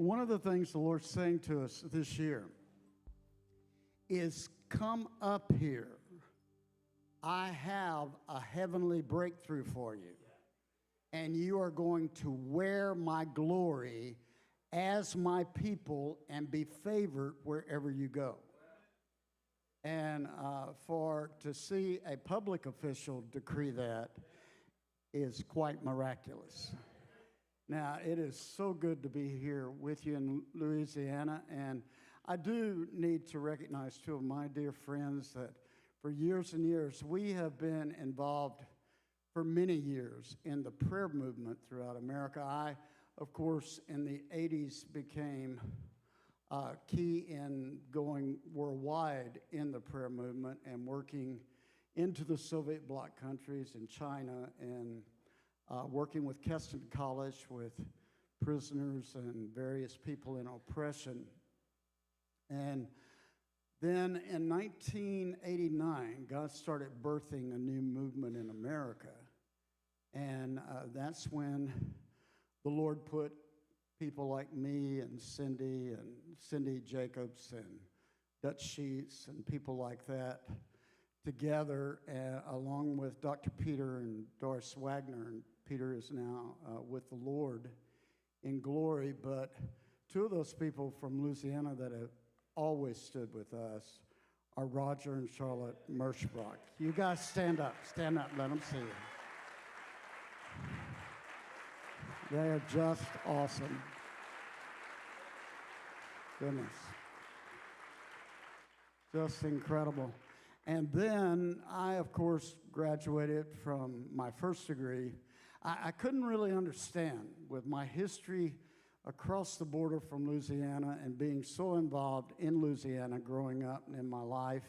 one of the things the Lord's saying to us this year is come up here. I have a heavenly breakthrough for you. And you are going to wear my glory as my people and be favored wherever you go. And to see a public official decree that is quite miraculous. Now, it is so good to be here with you in Louisiana, and I do need to recognize two of my dear friends that for years and years, we have been involved for many years in the prayer movement throughout America. I, of course, in the 80s became key in going worldwide in the prayer movement and working into the Soviet bloc countries in China and working with Keston College with prisoners and various people in oppression. And then in 1989, God started birthing a new movement in America. And that's when the Lord put people like me and Cindy Jacobs and Dutch Sheets and people like that together, along with Dr. Peter and Doris Wagner. And Peter is now with the Lord in glory. But two of those people from Louisiana that have always stood with us are Roger and Charlotte Merschbrock. You guys stand up, let them see you. They are just awesome. Goodness. Just incredible. And then I, of course, graduated from my first degree. I couldn't really understand with my history across the border from Louisiana and being so involved in Louisiana growing up in my life,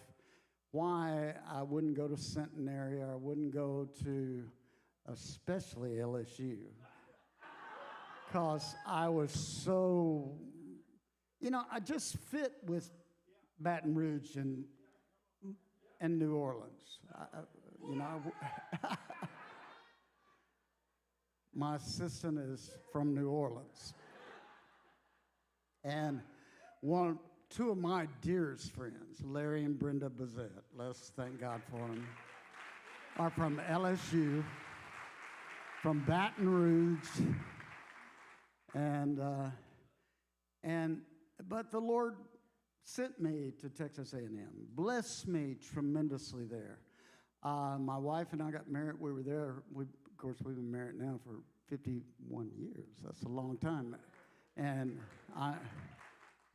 why I wouldn't go to Centenary or I wouldn't go to especially LSU. Because I was so, I just fit with Baton Rouge and New Orleans. My assistant is from New Orleans. And two of my dearest friends, Larry and Brenda Bazette, let's thank God for them, are from LSU, from Baton Rouge, but the Lord sent me to Texas A&M, blessed me tremendously there. My wife and I got married. We were there. Of course, we've been married now for 51 years. That's a long time. And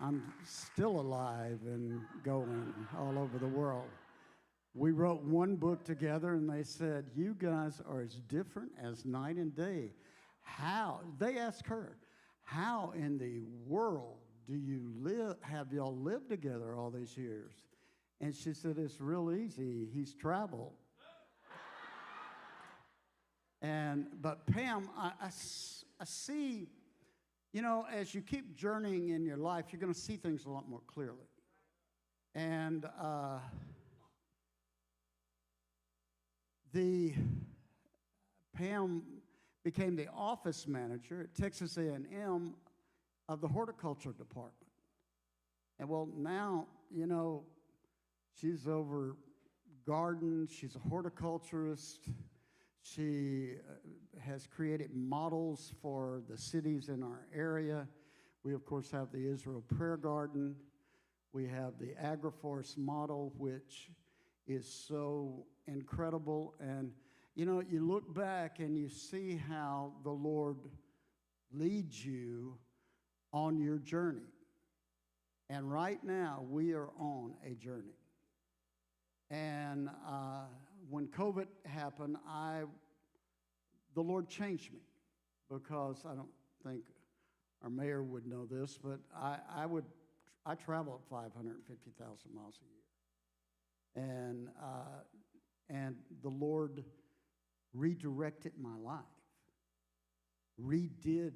I'm still alive and going all over the world. We wrote one book together, and they said, you guys are as different as night and day. How? They asked her, how in the world do you live, have y'all lived together all these years? And she said, it's real easy. He's traveled. But Pam, I see, as you keep journeying in your life, you're going to see things a lot more clearly. And Pam became the office manager at Texas A&M of the horticulture department. And well, now, she's over gardens. She's a horticulturist. She has created models for the cities in our area. We, of course, have the Israel Prayer Garden. We have the AgriForest model, which is so incredible. And, you look back and you see how the Lord leads you on your journey. And right now, we are on a journey. And when COVID happened, the Lord changed me, because I don't think our mayor would know this, but I travel at 550,000 miles a year. And the Lord redirected my life, redid.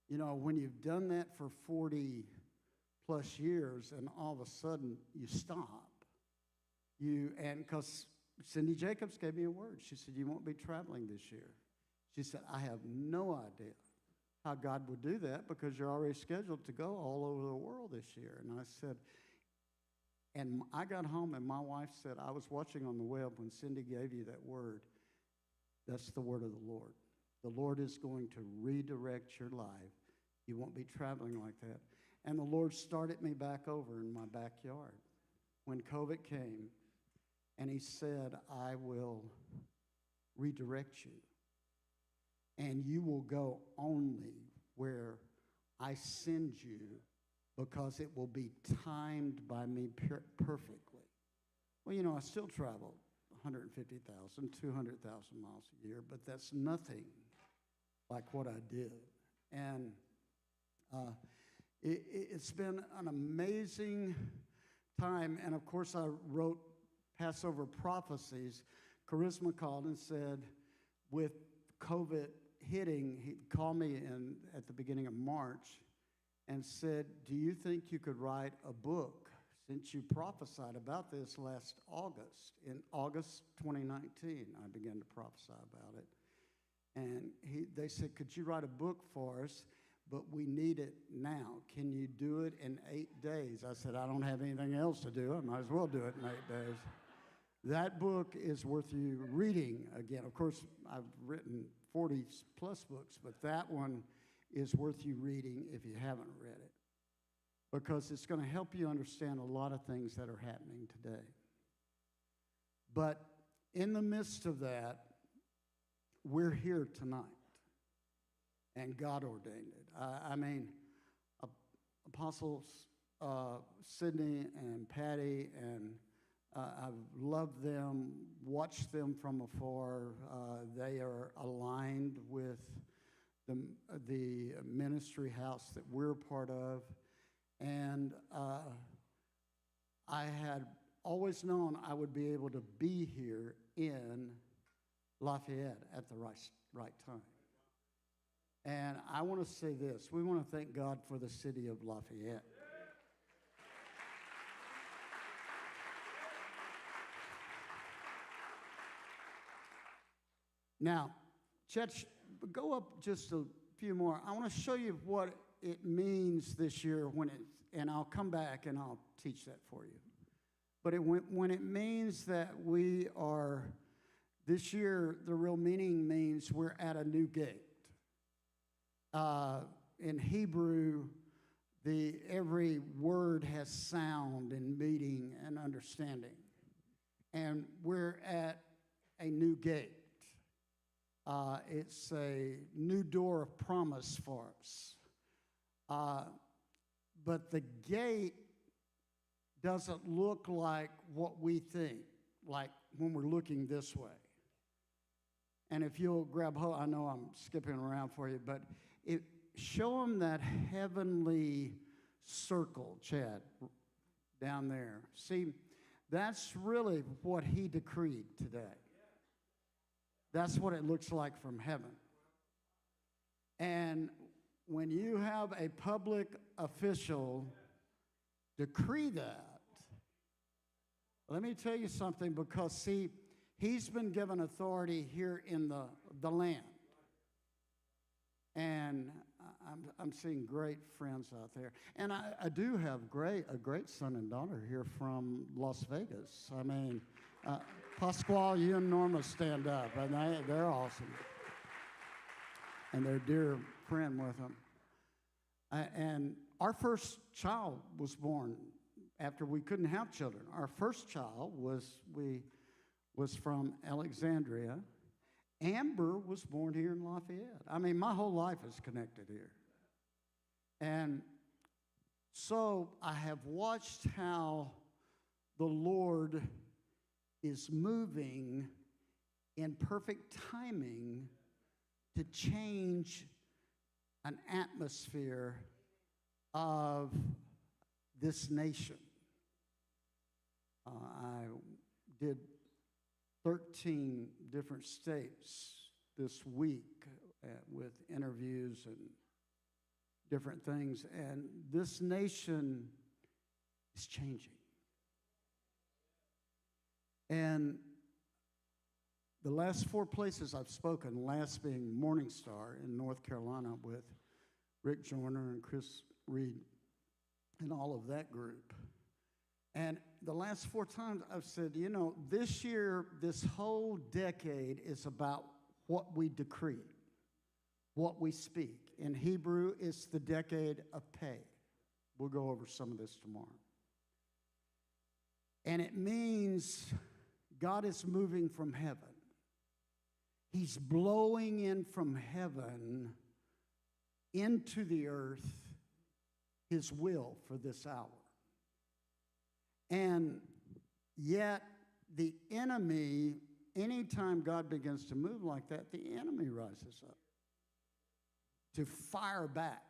When you've done that for 40 plus years and all of a sudden you stop, because Cindy Jacobs gave me a word. She said, you won't be traveling this year. She said, I have no idea how God would do that because you're already scheduled to go all over the world this year. And I said, and I got home and my wife said, I was watching on the web when Cindy gave you that word. That's the word of the Lord. The Lord is going to redirect your life. You won't be traveling like that. And the Lord started me back over in my backyard when COVID came, and he said, I will redirect you, and you will go only where I send you because it will be timed by me perfectly. Well, you know, I still travel 150,000, 200,000 miles a year, but that's nothing like what I did. And it's been an amazing time. And of course, I wrote Passover prophecies. Charisma called and said, with COVID hitting, he called me at the beginning of March and said, do you think you could write a book since you prophesied about this last August? In August 2019, I began to prophesy about it. And they said, could you write a book for us? But we need it now. Can you do it in 8 days? I said, I don't have anything else to do. I might as well do it in 8 days. That book is worth you reading again. Of course, I've written 40 plus books, but that one is worth you reading if you haven't read it, because it's going to help you understand a lot of things that are happening today. But in the midst of that, we're here tonight, and God ordained it. I mean, Apostles Sydney and Patty, and I've loved them, watched them from afar. They are aligned with the ministry house that we're part of. And I had always known I would be able to be here in Lafayette at the right time. And I want to say this. We want to thank God for the city of Lafayette. Now, Chet, go up just a few more. I want to show you what it means this year and I'll come back and I'll teach that for you. But when it means that we are, this year, the real meaning means we're at a new gate. In Hebrew, every word has sound and meaning and understanding. And we're at a new gate. It's a new door of promise for us. But the gate doesn't look like what we think, like when we're looking this way. And if you'll grab hold, I know I'm skipping around for you, but show them that heavenly circle, Chad, down there. See, that's really what he decreed today. That's what it looks like from heaven. And when you have a public official decree that, let me tell you something, because, see, he's been given authority here in the land. And I'm seeing great friends out there. And I do have a great son and daughter here from Las Vegas. I mean, Pasquale, you and Norma stand up, and they're awesome. And their dear friend with them. And our first child was born after we couldn't have children. Our first child was from Alexandria. Amber was born here in Lafayette. I mean, my whole life is connected here. And so I have watched how the Lord is moving in perfect timing to change an atmosphere of this nation. I did 13 different states this week with interviews and different things, and this nation is changing. And the last 4 places I've spoken, last being Morningstar in North Carolina with Rick Joyner and Chris Reed and all of that group. And the last 4 times I've said, you know, this year, this whole decade is about what we decree, what we speak. In Hebrew, it's the decade of pay. We'll go over some of this tomorrow. And it means God is moving from heaven. He's blowing in from heaven into the earth his will for this hour. And yet the enemy, anytime God begins to move like that, the enemy rises up to fire back.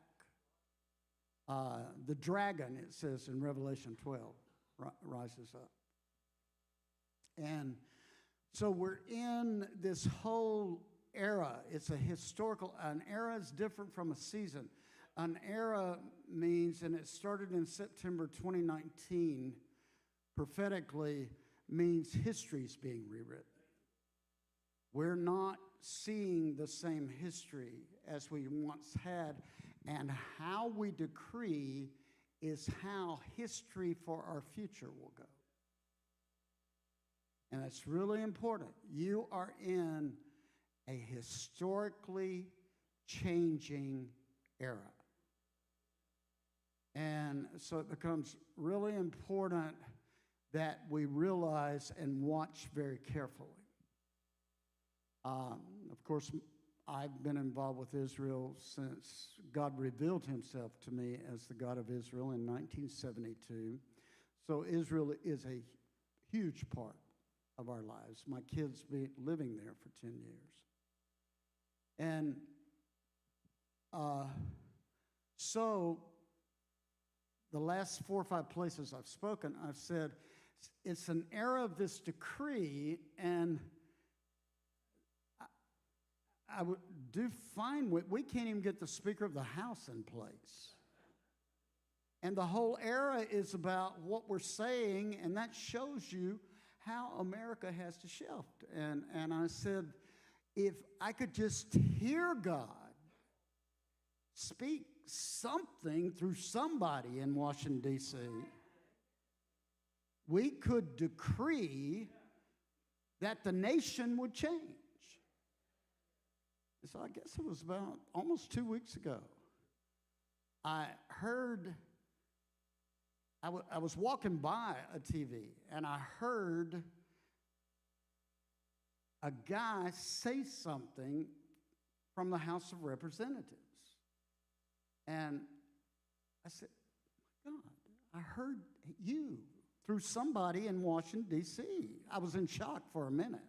The dragon, it says in Revelation 12, rises up. And so we're in this whole era. It's a historical, an era is different from a season. An era means, and it started in September 2019, prophetically means history's being rewritten. We're not seeing the same history as we once had, and how we decree is how history for our future will go. And that's really important. You are in a historically changing era. And so it becomes really important that we realize and watch very carefully. Of course, I've been involved with Israel since God revealed himself to me as the God of Israel in 1972. So Israel is a huge part of our lives. My kids be living there for 10 years. And so the last 4 or 5 places I've spoken, I've said, it's an era of this decree, and I would do fine with, we can't even get the Speaker of the House in place. And the whole era is about what we're saying, and that shows you how America has to shift. And I said, if I could just hear God speak something through somebody in Washington, D.C., we could decree that the nation would change. So I guess it was about almost 2 weeks ago. I heard, I was walking by a TV, and I heard a guy say something from the House of Representatives. And I said, my God, I heard you through somebody in Washington, D.C. I was in shock for a minute.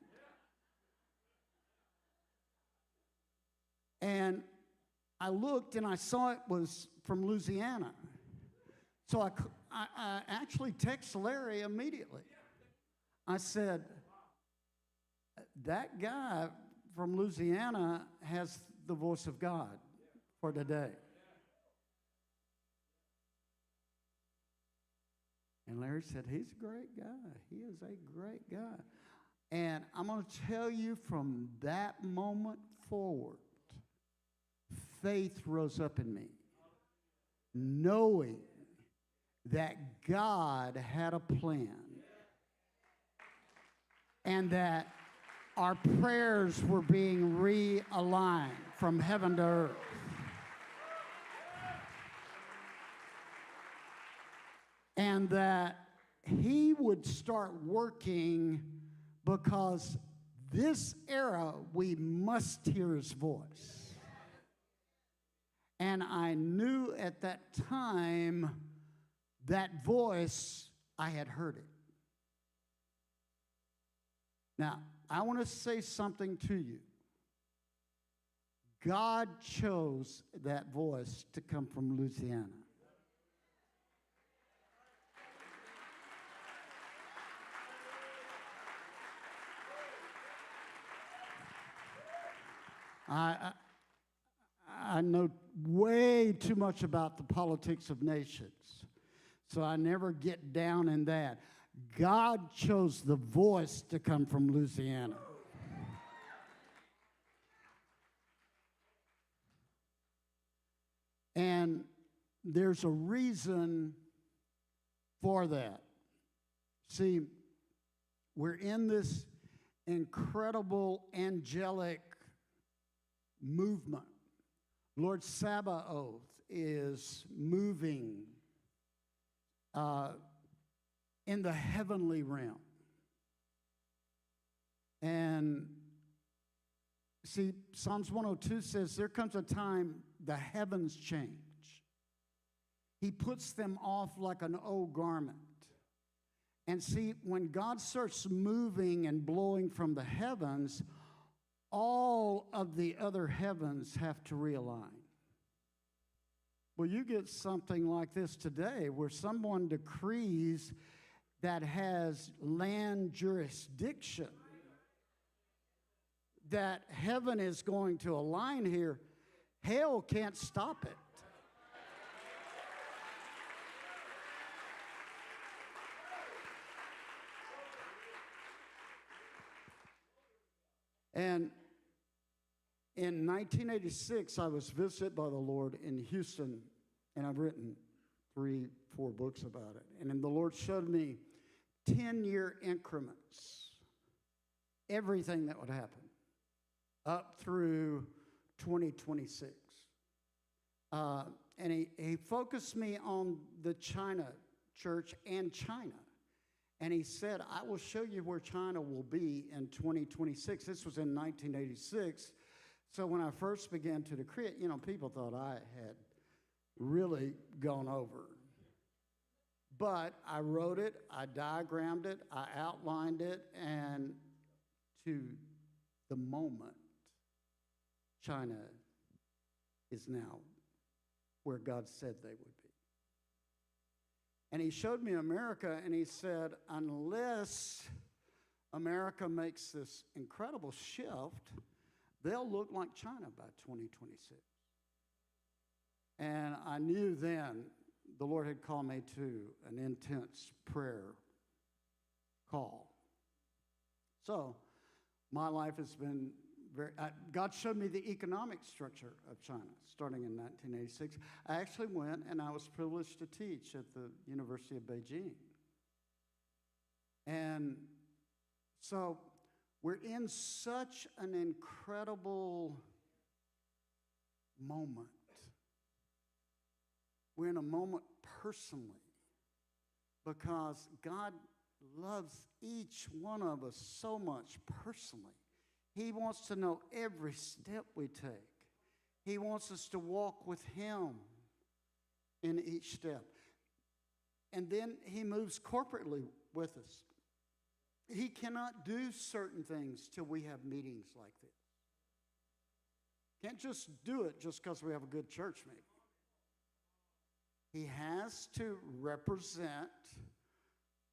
And I looked, and I saw it was from Louisiana. So I actually texted Larry immediately. I said, that guy from Louisiana has the voice of God for today. And Larry said, he's a great guy. He is a great guy. And I'm going to tell you, from that moment forward, faith rose up in me, knowing that God had a plan and that our prayers were being realigned from heaven to earth. And that he would start working, because this era, we must hear his voice. And I knew at that time, that voice, I had heard it. Now, I want to say something to you. God chose that voice to come from Louisiana. I know way too much about the politics of nations, so I never get down in that. God chose the voice to come from Louisiana. And there's a reason for that. See, we're in this incredible angelic movement. Lord Sabaoth is moving in the heavenly realm. And see, Psalms 102 says, there comes a time the heavens change. He puts them off like an old garment. And see, when God starts moving and blowing from the heavens, all of the other heavens have to realign. Well, you get something like this today where someone decrees that has land jurisdiction, that heaven is going to align here. Hell can't stop it. And in 1986, I was visited by the Lord in Houston, and I've written 3-4 books about it. And then the Lord showed me 10-year increments, everything that would happen, up through 2026. And he focused me on the China church and China. And he said, I will show you where China will be in 2026. This was in 1986. So when I first began to decree it, people thought I had really gone over. But I wrote it, I diagrammed it, I outlined it, and to the moment, China is now where God said they would be. And he showed me America, and he said, unless America makes this incredible shift, they'll look like China by 2026. And I knew then the Lord had called me to an intense prayer call. So my life has been God showed me the economic structure of China starting in 1986. I actually went and I was privileged to teach at the University of Beijing. And so we're in such an incredible moment. We're in a moment personally because God loves each one of us so much personally. He wants to know every step we take. He wants us to walk with Him in each step. And then He moves corporately with us. He cannot do certain things till we have meetings like this. Can't just do it just because we have a good church meeting. He has to represent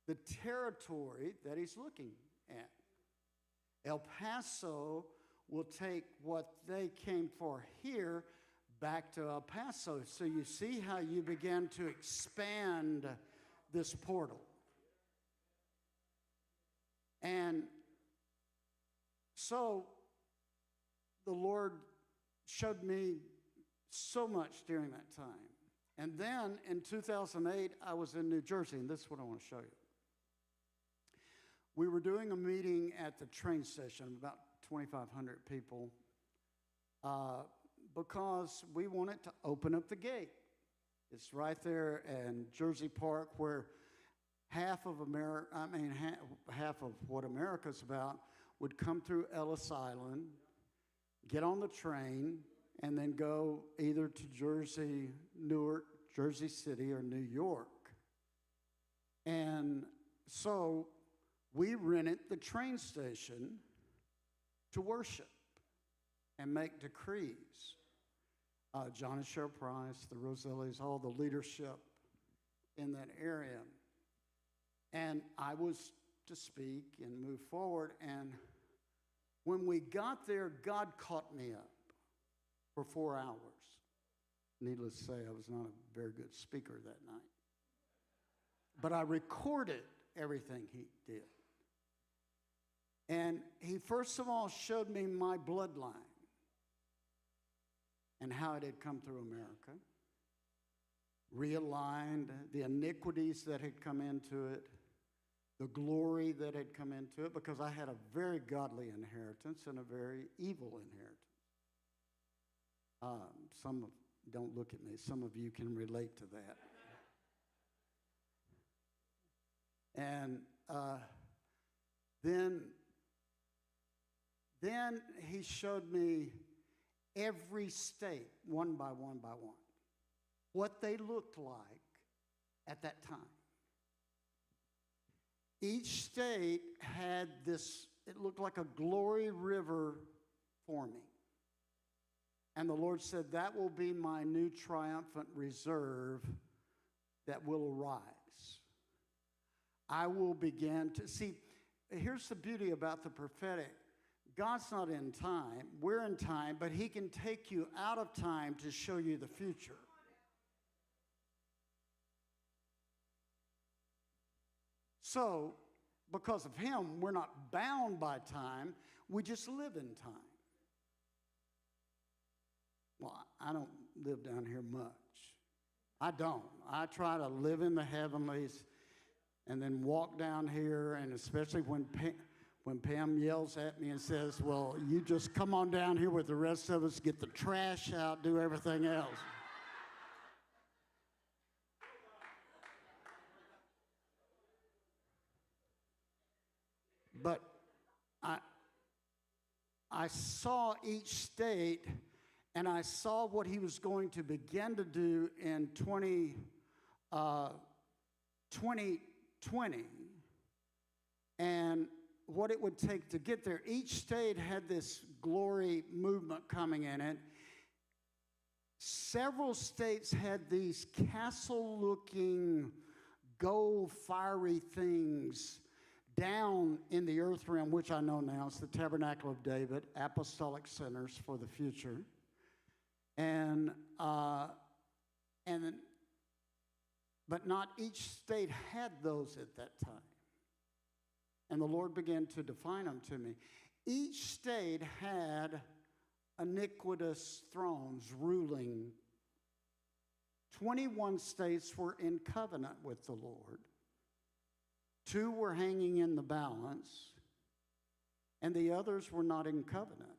the territory that He's looking at. El Paso will take what they came for here back to El Paso. So you see how you begin to expand this portal. And so the Lord showed me so much during that time. And then in 2008, I was in New Jersey, and this is what I want to show you. We were doing a meeting at the train station, about 2,500 people, because we wanted to open up the gate. It's right there in Jersey Park, where half of what America's about would come through Ellis Island, get on the train, and then go either to Jersey, Newark, Jersey City, or New York. And so we rented the train station to worship and make decrees. John and Cheryl Price, the Rosellis, all the leadership in that area. And I was to speak and move forward. And when we got there, God caught me up for 4 hours. Needless to say, I was not a very good speaker that night. But I recorded everything he did. And he first of all showed me my bloodline and how it had come through America. realigned the iniquities that had come into it, the glory that had come into it, because I had a very godly inheritance and a very evil inheritance. Don't look at me. Some of you can relate to that. And then he showed me every state, one by one by one, what they looked like at that time. Each state had this, it looked like a glory river forming. And the Lord said, that will be my new triumphant reserve that will arise. I will begin to, see, here's the beauty about the prophetic. God's not in time, we're in time, but he can take you out of time to show you the future. So, because of him, we're not bound by time, we just live in time. Well, I don't live down here much. I don't. I try to live in the heavenlies and then walk down here, and especially when Pam yells at me and says, well, you just come on down here with the rest of us, get the trash out, do everything else. But I saw each state, and I saw what he was going to begin to do in 2020, and what it would take to get there. Each state had this glory movement coming in it. Several states had these castle-looking, gold, fiery things down in the earth realm, which I know now is the Tabernacle of David, apostolic centers for the future. But not each state had those at that time. And the Lord began to define them to me. Each state had iniquitous thrones ruling. 21 states were in covenant with the Lord. 2 were hanging in the balance, and the others were not in covenant.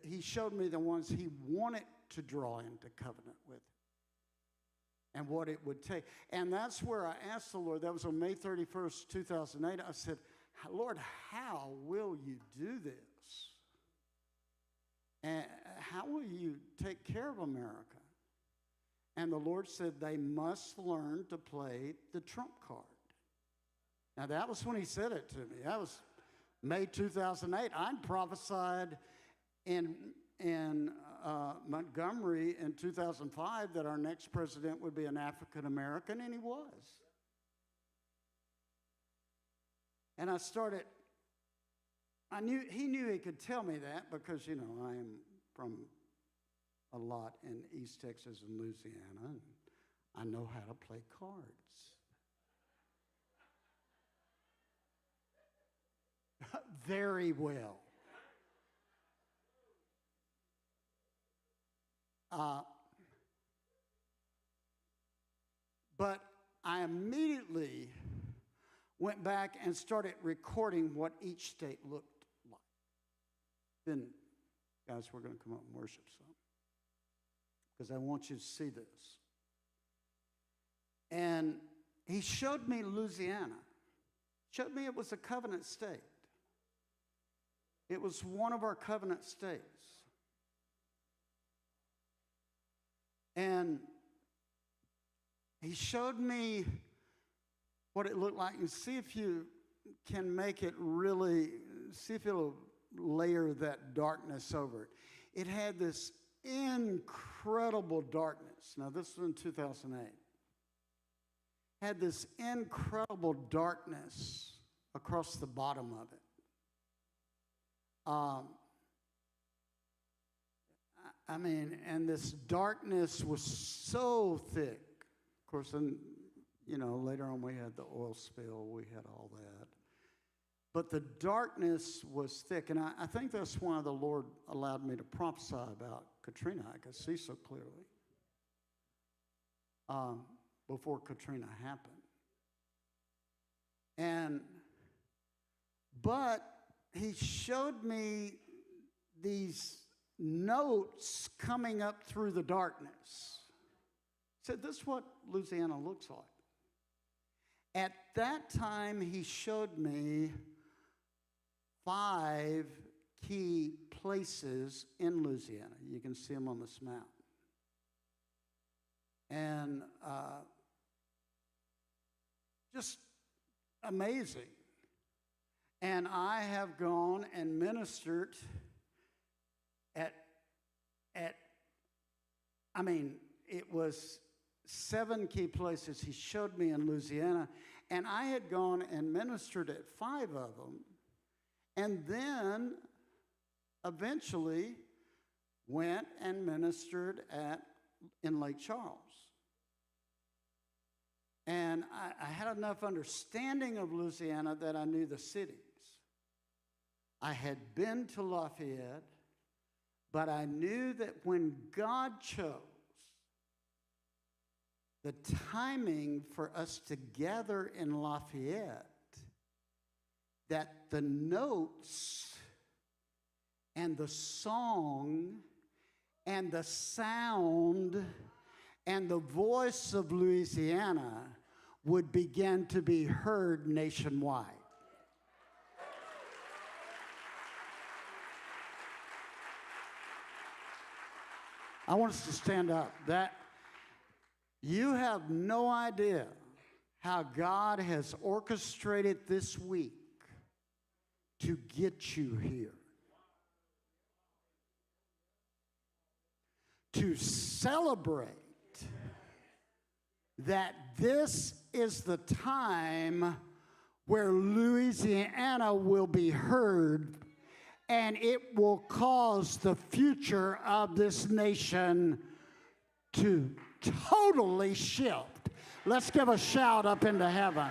He showed me the ones he wanted to draw into covenant with and what it would take. And that's where I asked the Lord, that was on May 31st, 2008, I said, Lord, how will you do this? And how will you take care of America? And the Lord said, they must learn to play the trump card. Now, that was when he said it to me. That was May 2008. I prophesied in Montgomery in 2005 that our next president would be an African American, and he was. And he knew he could tell me that because, you know, I am from a lot in East Texas and Louisiana, and I know how to play cards. Very well. But I immediately went back and started recording what each state looked like. Then, guys, we're going to come up and worship some, because I want you to see this. And he showed me Louisiana. Showed me it was a covenant state. It was one of our covenant states. And he showed me what it looked like, and see if you can make it really, see if it'll layer that darkness over it. It had this incredible darkness. Now, this was in 2008. Had this incredible darkness across the bottom of it. I mean, and this darkness was so thick. Of course, and you know, later on we had the oil spill, we had all that. But the darkness was thick, and I think that's why the Lord allowed me to prophesy about Katrina. I could see so clearly. before Katrina happened. But he showed me these notes coming up through the darkness. He said, this is what Louisiana looks like. At that time, he showed me 5 key places in Louisiana. You can see them on this map. And just amazing. And I have gone and ministered it was 7 key places he showed me in Louisiana, and I had gone and ministered at 5 of them, and then eventually went and ministered in Lake Charles. And I had enough understanding of Louisiana that I knew the cities. I had been to Lafayette, but I knew that when God chose the timing for us to gather in Lafayette, that the notes and the song and the sound and the voice of Louisiana would begin to be heard nationwide. I want us to stand up. You have no idea how God has orchestrated this week to get you here. To celebrate that this is the time where Louisiana will be heard, and it will cause the future of this nation to totally shift. Let's give a shout up into heaven.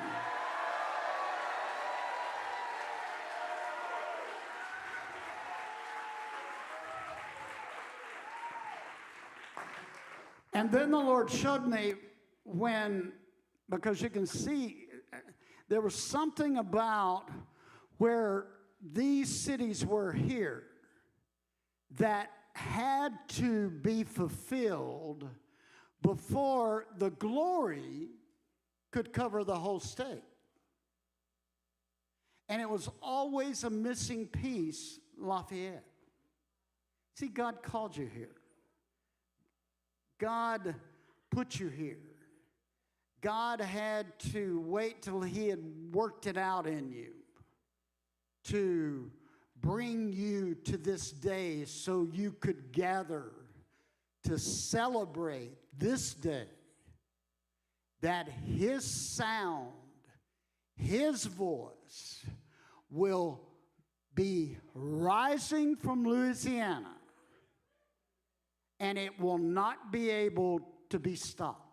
And then the Lord showed me because you can see, there was something about where these cities were here that had to be fulfilled before the glory could cover the whole state. And it was always a missing piece, Lafayette. See, God called you here. God put you here. God had to wait till he had worked it out in you to bring you to this day so you could gather to celebrate this day that his sound, his voice will be rising from Louisiana, and it will not be able to be stopped.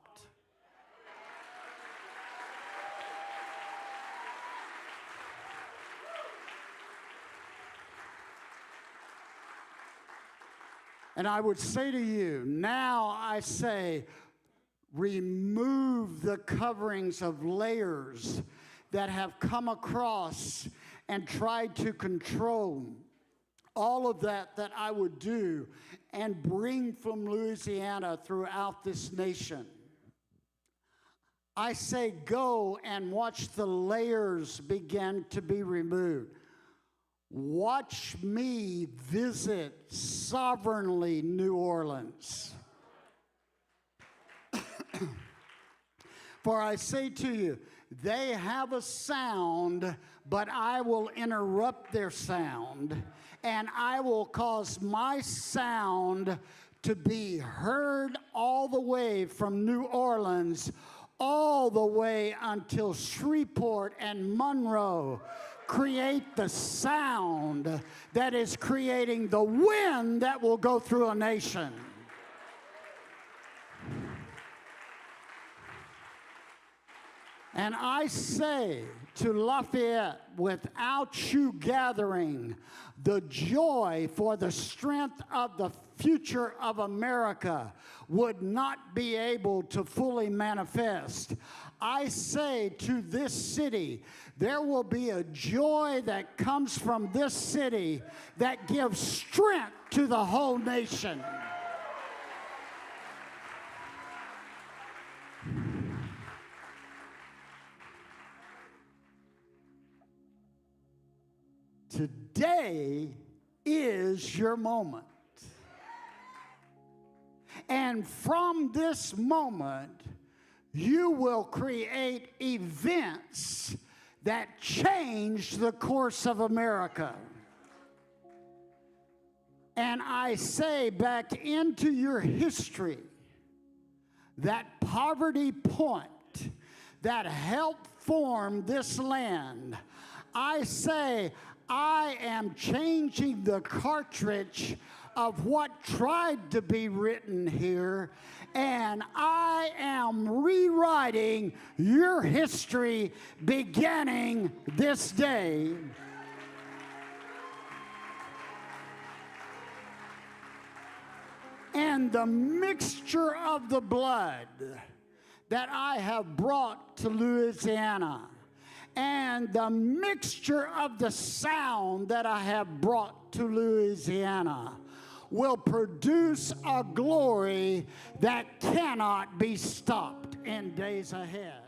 And I would say to you, now I say, remove the coverings of layers that have come across and tried to control all of that I would do and bring from Louisiana throughout this nation. I say go and watch the layers begin to be removed. Watch me visit sovereignly New Orleans. For I say to you, they have a sound, but I will interrupt their sound, and I will cause my sound to be heard all the way from New Orleans, all the way until Shreveport and Monroe. Create the sound that is creating the wind that will go through a nation. And I say to Lafayette, without you gathering, the joy for the strength of the future of America would not be able to fully manifest. I say to this city, there will be a joy that comes from this city that gives strength to the whole nation. Today is your moment. And from this moment, you will create events that change the course of America. And I say back into your history, that poverty point that helped form this land, I say, I am changing the cartridge of what tried to be written here, and I am rewriting your history beginning this day. And the mixture of the blood that I have brought to Louisiana, and the mixture of the sound that I have brought to Louisiana will produce a glory that cannot be stopped in days ahead.